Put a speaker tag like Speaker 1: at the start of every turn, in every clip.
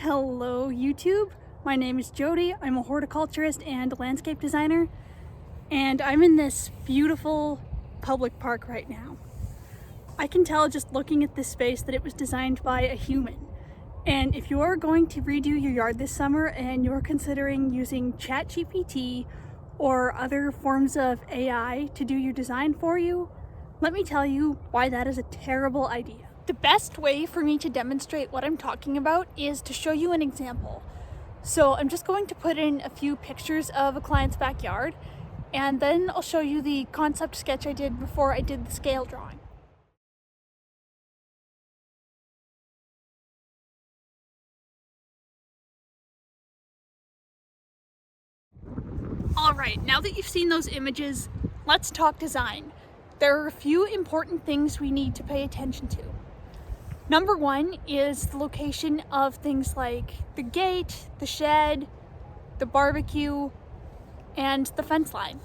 Speaker 1: Hello YouTube, my name is Jody. I'm a horticulturist and landscape designer, and I'm in this beautiful public park right now. I can tell just looking at this space that it was designed by a human. And if you're going to redo your yard this summer and you're considering using ChatGPT or other forms of AI to do your design for you, let me tell you why that is a terrible idea. The best way for me to demonstrate what I'm talking about is to show you an example. So I'm just going to put in a few pictures of a client's backyard, and then I'll show you the concept sketch I did before I did the scale drawing. All right, now that you've seen those images, let's talk design. There are a few important things we need to pay attention to. Number one is the location of things like the gate, the shed, the barbecue, and the fence line.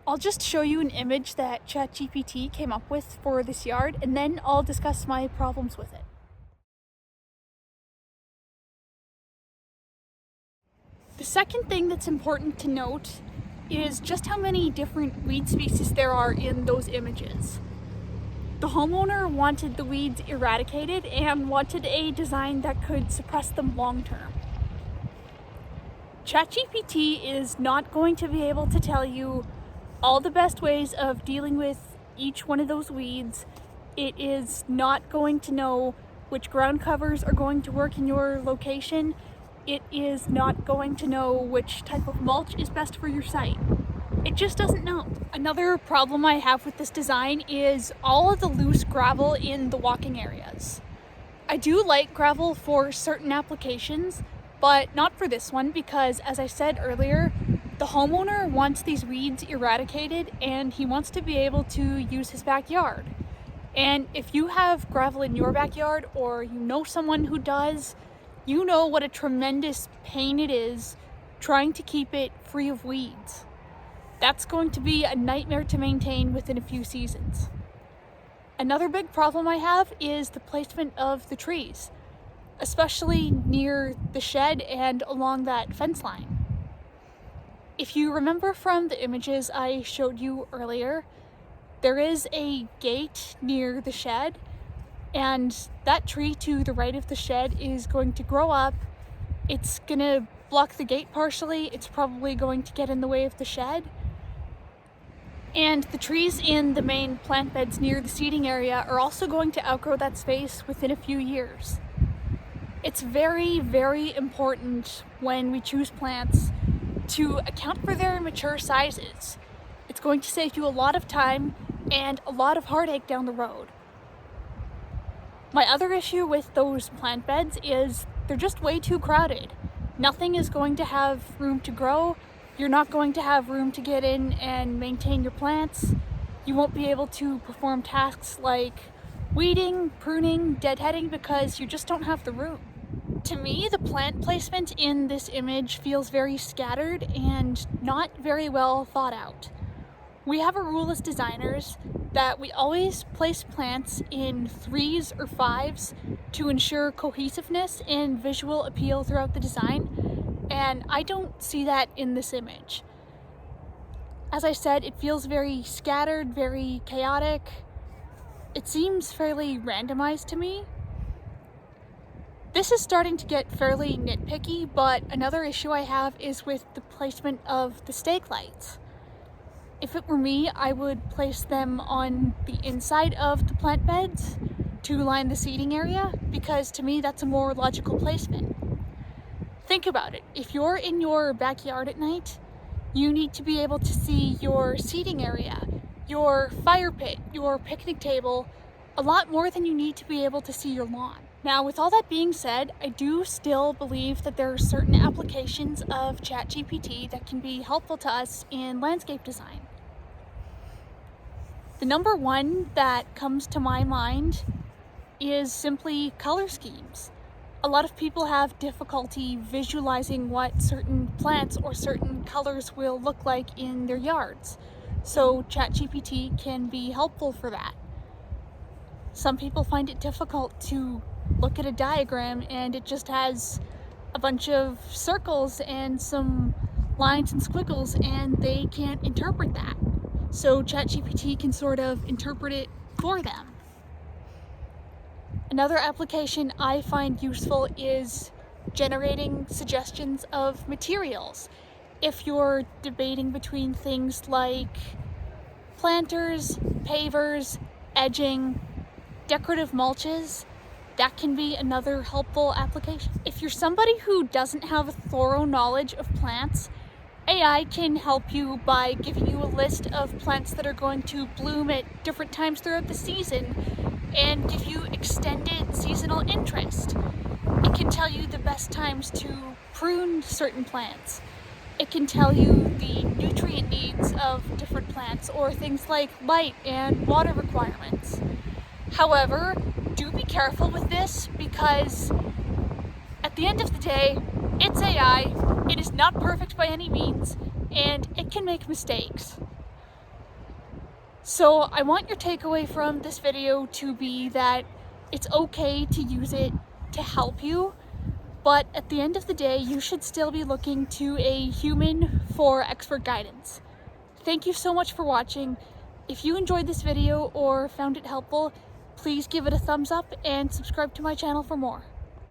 Speaker 1: I'll just show you an image that ChatGPT came up with for this yard, and then I'll discuss my problems with it. The second thing that's important to note is just how many different weed species there are in those images. The homeowner wanted the weeds eradicated and wanted a design that could suppress them long term. ChatGPT is not going to be able to tell you all the best ways of dealing with each one of those weeds. It is not going to know which ground covers are going to work in your location. It is not going to know which type of mulch is best for your site. It just doesn't know. Another problem I have with this design is all of the loose gravel in the walking areas. I do like gravel for certain applications, but not for this one because, as I said earlier, the homeowner wants these weeds eradicated and he wants to be able to use his backyard. And if you have gravel in your backyard or you know someone who does, you know what a tremendous pain it is trying to keep it free of weeds. That's going to be a nightmare to maintain within a few seasons. Another big problem I have is the placement of the trees, especially near the shed and along that fence line. If you remember from the images I showed you earlier, there is a gate near the shed, and that tree to the right of the shed is going to grow up. It's gonna block the gate partially. It's probably going to get in the way of the shed. And the trees in the main plant beds near the seating area are also going to outgrow that space within a few years. It's very, very important when we choose plants to account for their mature sizes. It's going to save you a lot of time and a lot of heartache down the road. My other issue with those plant beds is they're just way too crowded. Nothing is going to have room to grow. You're not going to have room to get in and maintain your plants. You won't be able to perform tasks like weeding, pruning, deadheading because you just don't have the room. To me, the plant placement in this image feels very scattered and not very well thought out. We have a rule as designers that we always place plants in 3s or 5s to ensure cohesiveness and visual appeal throughout the design, and I don't see that in this image. As I said, it feels very scattered, very chaotic. It seems fairly randomized to me. This is starting to get fairly nitpicky, but another issue I have is with the placement of the stake lights. If it were me, I would place them on the inside of the plant beds to line the seating area because to me that's a more logical placement. Think about it. If you're in your backyard at night, you need to be able to see your seating area, your fire pit, your picnic table, a lot more than you need to be able to see your lawn. Now, with all that being said, I do still believe that there are certain applications of ChatGPT that can be helpful to us in landscape design. The number one that comes to my mind is simply color schemes. A lot of people have difficulty visualizing what certain plants or certain colors will look like in their yards. So ChatGPT can be helpful for that. Some people find it difficult to look at a diagram and it just has a bunch of circles and some lines and squiggles, and they can't interpret that. So ChatGPT can sort of interpret it for them. Another application I find useful is generating suggestions of materials. If you're debating between things like planters, pavers, edging, decorative mulches, that can be another helpful application. If you're somebody who doesn't have a thorough knowledge of plants, AI can help you by giving you a list of plants that are going to bloom at different times throughout the season and give you extended seasonal interest. It can tell you the best times to prune certain plants. It can tell you the nutrient needs of different plants or things like light and water requirements. However, do be careful with this because at the end of the day, it's AI, it is not perfect by any means, and it can make mistakes. So I want your takeaway from this video to be that it's okay to use it to help you, but at the end of the day, you should still be looking to a human for expert guidance. Thank you so much for watching. If you enjoyed this video or found it helpful, please give it a thumbs up and subscribe to my channel for more.